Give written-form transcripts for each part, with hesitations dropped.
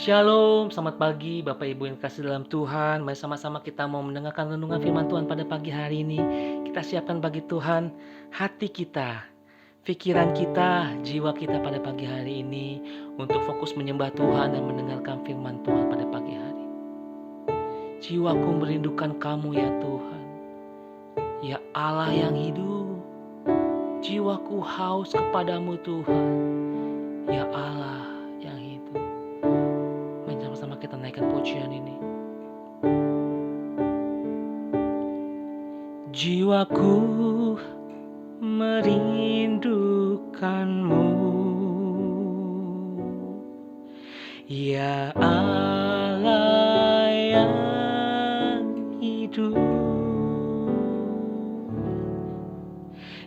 Shalom, selamat pagi Bapak Ibu yang kasih dalam Tuhan. Mari sama-sama kita mau mendengarkan renungan firman Tuhan pada pagi hari ini. Kita siapkan bagi Tuhan hati kita, pikiran kita, jiwa kita pada pagi hari ini untuk fokus menyembah Tuhan dan mendengarkan firman Tuhan pada pagi hari. Jiwaku merindukan kamu ya Tuhan, ya Allah yang hidup. Jiwaku haus kepadamu Tuhan, ya Allah yang hidup. Mari sama-sama kita naikkan pujian ini. Jiwaku merindukanmu, ya Allah yang hidup.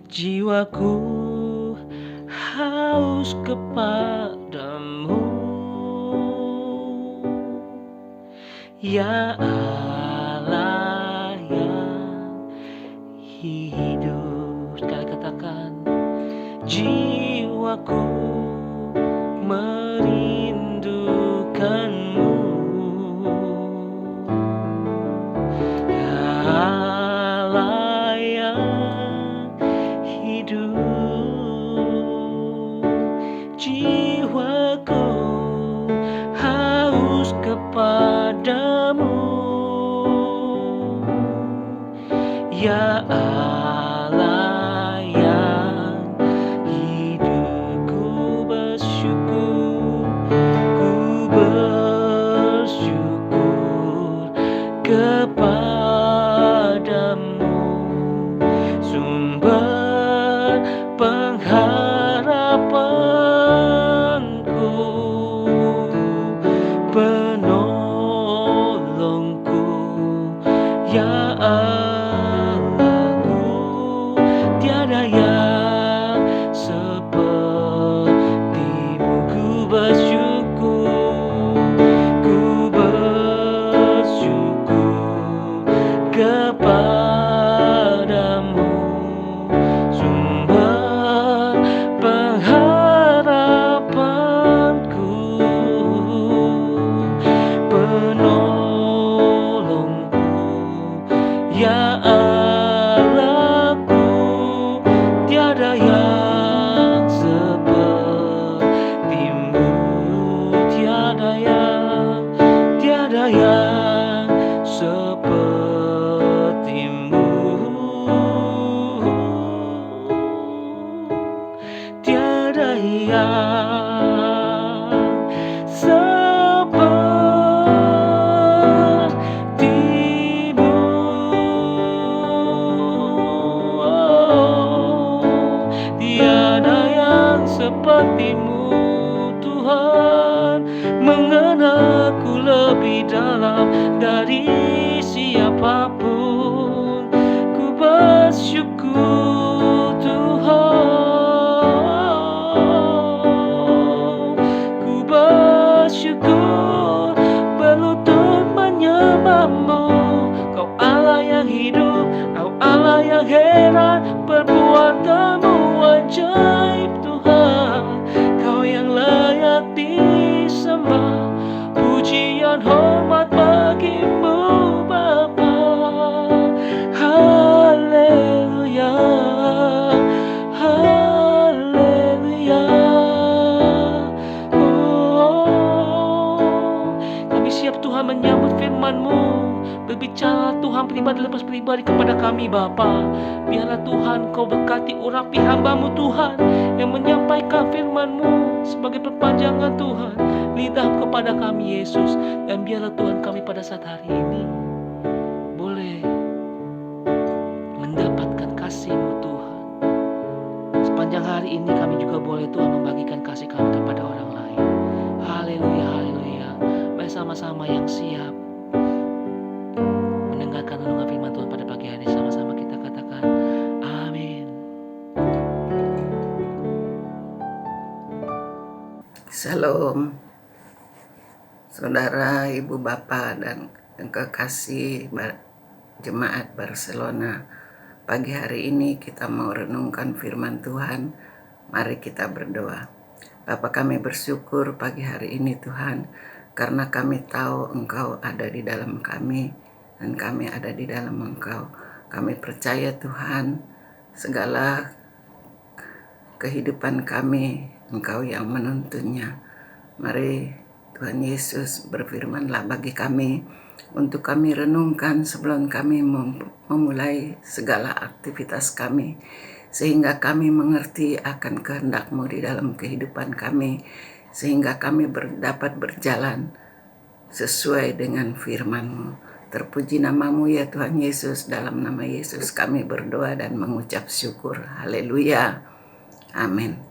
Jiwaku haus kepadamu, ya Allah yang hidup. Sekali katakan, jiwaku merindukanmu, ya Allah yang hidup. Jiwaku haus kepadamu, ya Allah yang hidup. Ku bersyukur kepadamu, sumber pengharapanku, penolongku, ya Allahku. Tiada yang sepertimu. Ku bersyukur kepadamu, sumber pengharapanku, penolongku, ya Allahku. Tiada yang sepertimu, tiada yang sepertimu, tiada yang sepertimu. Tiada yang sepertimu Tuhan, mengenalku lebih dalam dari siapapun. Ku bersyukur Tuhan, ku bersyukur berlutut menyembahmu. Kau Allah yang hidup, Kau Allah yang heran, perbuatanmu ajaib Tuhan. Kau yang layak disembah, pujian hormat bagimu Bapa. Haleluya, haleluya. Kami siap Tuhan menyambut firman-Mu. Berbicara Tuhan pribadi lepas pribadi kepada kami Bapa. Biarlah Tuhan Kau berkati urapi hamba-Mu Tuhan yang menyampaikan firman-Mu sebagai perpanjangan Tuhan lidah kepada kami Yesus. Dan biarlah Tuhan kami pada saat hari ini boleh mendapatkan kasih-Mu Tuhan. Sepanjang hari ini kami juga boleh Tuhan membagikan kasih kami kepada orang lain. Haleluya, haleluya. Mari sama-sama yang siap mendengarkan renungan firman Tuhan pada pagi hari, sama-sama kita katakan amin. Shalom, saudara, ibu, bapak, dan kekasih jemaat Barcelona. Pagi hari ini kita mau renungkan firman Tuhan. Mari kita berdoa. Bapa, kami bersyukur pagi hari ini Tuhan, karena kami tahu Engkau ada di dalam kami dan kami ada di dalam Engkau. Kami percaya Tuhan, segala kehidupan kami Engkau yang menuntunnya. Mari Tuhan Yesus berfirman-Lah bagi kami untuk kami renungkan sebelum kami memulai segala aktivitas kami, sehingga kami mengerti akan kehendak-Mu di dalam kehidupan kami, sehingga kami dapat berjalan sesuai dengan firman-Mu. Terpuji nama-Mu ya Tuhan Yesus. Dalam nama Yesus kami berdoa dan mengucap syukur. Haleluya. Amin.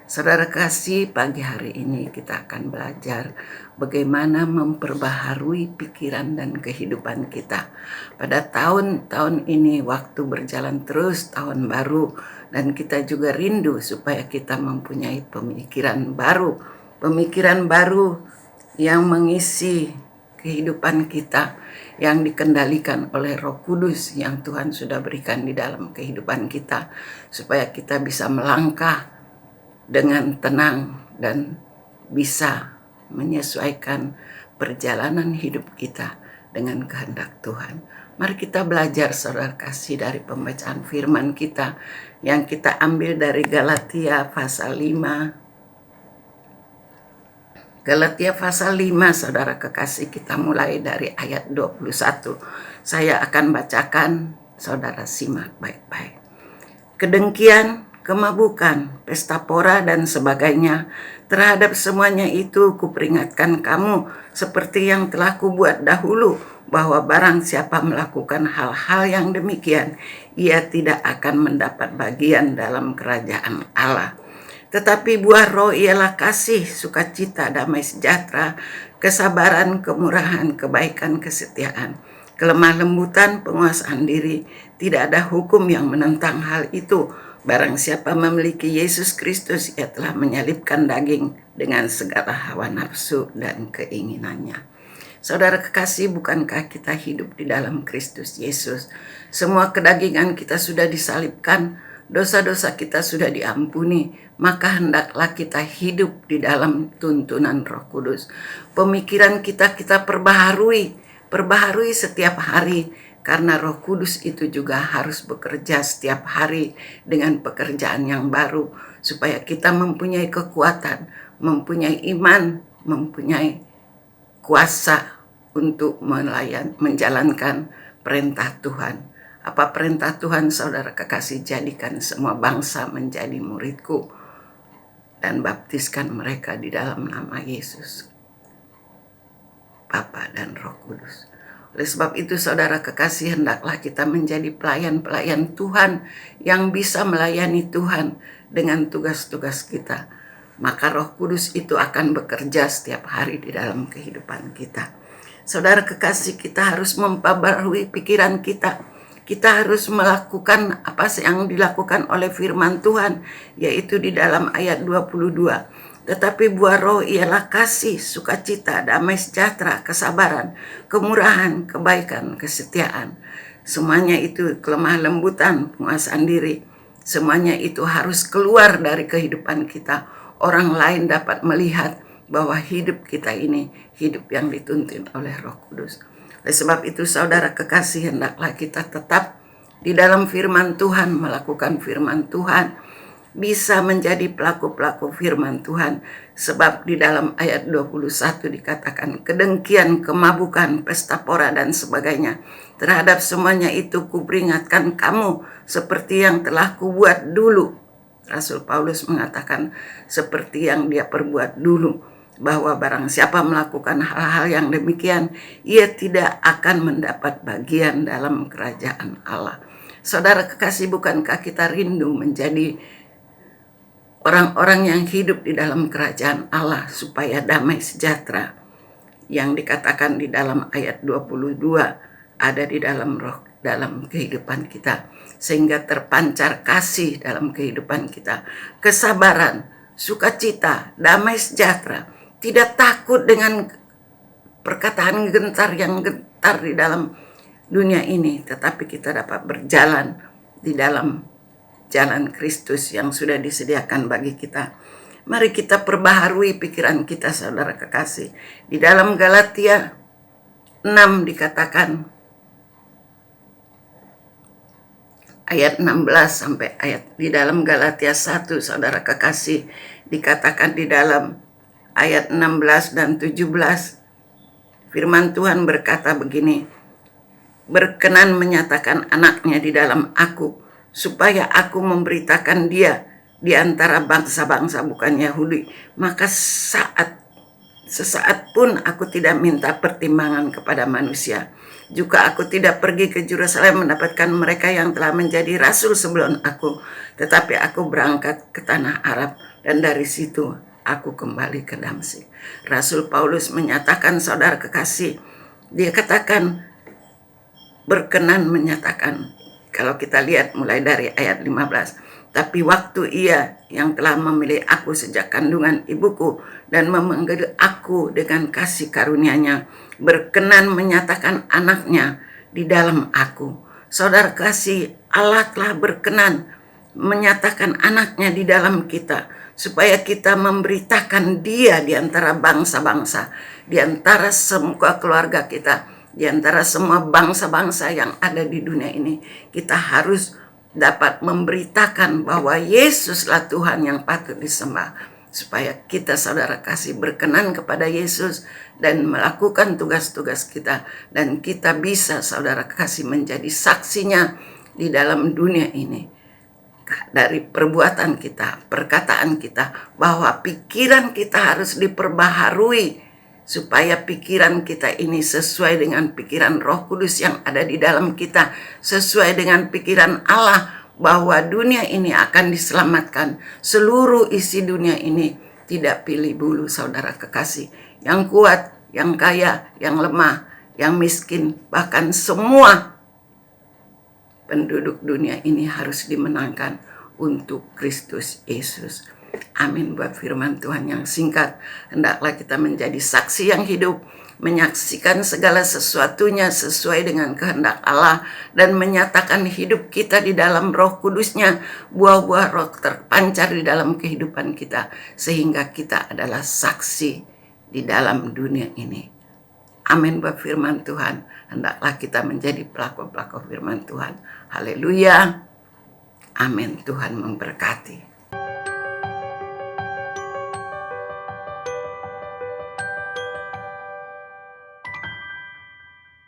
Saudara kasih, pagi hari ini kita akan belajar bagaimana memperbaharui pikiran dan kehidupan kita. Pada tahun-tahun ini waktu berjalan terus, tahun baru, dan kita juga rindu supaya kita mempunyai pemikiran baru yang mengisi kehidupan kita, yang dikendalikan oleh Roh Kudus yang Tuhan sudah berikan di dalam kehidupan kita, supaya kita bisa melangkah dengan tenang dan bisa menyesuaikan perjalanan hidup kita dengan kehendak Tuhan. Mari kita belajar saudara kasih dari pembacaan firman kita yang kita ambil dari Galatia pasal 5. Galatia pasal 5 saudara kekasih, kita mulai dari ayat 21. Saya akan bacakan, saudara simak baik-baik. Kedengkian, kemabukan, pesta pora dan sebagainya, terhadap semuanya itu kuperingatkan kamu seperti yang telah kubuat dahulu, bahwa barang siapa melakukan hal-hal yang demikian, ia tidak akan mendapat bagian dalam kerajaan Allah. Tetapi buah roh ialah kasih, sukacita, damai sejahtera, kesabaran, kemurahan, kebaikan, kesetiaan, kelemah lembutan, penguasaan diri. Tidak ada hukum yang menentang hal itu. Barang siapa memiliki Yesus Kristus, ia telah menyalibkan daging dengan segala hawa nafsu dan keinginannya. Saudara kekasih, bukankah kita hidup di dalam Kristus Yesus? Semua kedagingan kita sudah disalibkan, dosa-dosa kita sudah diampuni, maka hendaklah kita hidup di dalam tuntunan Roh Kudus. Pemikiran kita perbaharui setiap hari, karena Roh Kudus itu juga harus bekerja setiap hari dengan pekerjaan yang baru, supaya kita mempunyai kekuatan, mempunyai iman, mempunyai kuasa untuk menjalankan perintah Tuhan. Apa perintah Tuhan saudara kekasih? Jadikan semua bangsa menjadi muridku dan baptiskan mereka di dalam nama Yesus, Bapa dan Roh Kudus. Oleh sebab itu saudara kekasih, hendaklah kita menjadi pelayan-pelayan Tuhan yang bisa melayani Tuhan dengan tugas-tugas kita. Maka Roh Kudus itu akan bekerja setiap hari di dalam kehidupan kita. Saudara kekasih, kita harus memperbarui pikiran kita. Kita harus melakukan apa yang dilakukan oleh firman Tuhan, yaitu di dalam ayat 22. Tetapi buah roh ialah kasih, sukacita, damai sejahtera, kesabaran, kemurahan, kebaikan, kesetiaan. Semuanya itu kelemah lembutan, penguasaan diri. Semuanya itu harus keluar dari kehidupan kita. Orang lain dapat melihat bahwa hidup kita ini hidup yang dituntun oleh Roh Kudus. Oleh sebab itu saudara kekasih, hendaklah kita tetap di dalam firman Tuhan, melakukan firman Tuhan, bisa menjadi pelaku-pelaku firman Tuhan. Sebab di dalam ayat 21 dikatakan, kedengkian, kemabukan, pesta pora dan sebagainya, terhadap semuanya itu kuperingatkan kamu seperti yang telah kubuat dulu. Rasul Paulus mengatakan seperti yang dia perbuat dulu, bahwa barang siapa melakukan hal-hal yang demikian, ia tidak akan mendapat bagian dalam kerajaan Allah. Saudara kekasih, bukankah kita rindu menjadi orang-orang yang hidup di dalam kerajaan Allah, supaya damai sejahtera yang dikatakan di dalam ayat 22 ada di dalam roh, dalam kehidupan kita, sehingga terpancar kasih dalam kehidupan kita, kesabaran, sukacita, damai sejahtera, tidak takut dengan perkataan gentar yang gentar di dalam dunia ini, tetapi kita dapat berjalan di dalam jalan Kristus yang sudah disediakan bagi kita. Mari kita perbaharui pikiran kita, saudara kekasih. Di dalam Galatia 6 dikatakan, ayat 16 sampai ayat di dalam Galatia 1, saudara kekasih, dikatakan di dalam ayat 16 dan 17, firman Tuhan berkata begini, berkenan menyatakan anaknya di dalam aku, supaya aku memberitakan dia di antara bangsa-bangsa bukan Yahudi. Maka sesaat pun aku tidak minta pertimbangan kepada manusia. Juga aku tidak pergi ke Yerusalem mendapatkan mereka yang telah menjadi rasul sebelum aku. Tetapi aku berangkat ke tanah Arab, dan dari situ aku kembali ke Damsyik. Rasul Paulus menyatakan, saudara kekasih, dia katakan berkenan menyatakan, kalau kita lihat mulai dari ayat 15, tapi waktu ia yang telah memilih aku sejak kandungan ibuku dan memanggil aku dengan kasih karunia-Nya, berkenan menyatakan anaknya di dalam aku. Saudara kasih, Allah telah berkenan menyatakan anaknya di dalam kita, supaya kita memberitakan dia di antara bangsa-bangsa, di antara semua keluarga kita, di antara semua bangsa-bangsa yang ada di dunia ini. Kita harus dapat memberitakan bahwa Yesuslah Tuhan yang patut disembah, supaya kita, saudara kasih, berkenan kepada Yesus dan melakukan tugas-tugas kita, dan kita bisa, saudara kasih, menjadi saksinya di dalam dunia ini. Dari perbuatan kita, perkataan kita, bahwa pikiran kita harus diperbaharui, supaya pikiran kita ini sesuai dengan pikiran Roh Kudus yang ada di dalam kita, sesuai dengan pikiran Allah, bahwa dunia ini akan diselamatkan. Seluruh isi dunia ini, tidak pilih bulu, saudara kekasih, yang kuat, yang kaya, yang lemah, yang miskin, bahkan semua penduduk dunia ini harus dimenangkan untuk Kristus Yesus. Amin. Buat firman Tuhan yang singkat, hendaklah kita menjadi saksi yang hidup, menyaksikan segala sesuatunya sesuai dengan kehendak Allah, dan menyatakan hidup kita di dalam Roh Kudus-Nya. Buah-buah roh terpancar di dalam kehidupan kita, sehingga kita adalah saksi di dalam dunia ini. Amin. Buat firman Tuhan, hendaklah kita menjadi pelaku-pelaku firman Tuhan. Haleluya. Amin. Tuhan memberkati.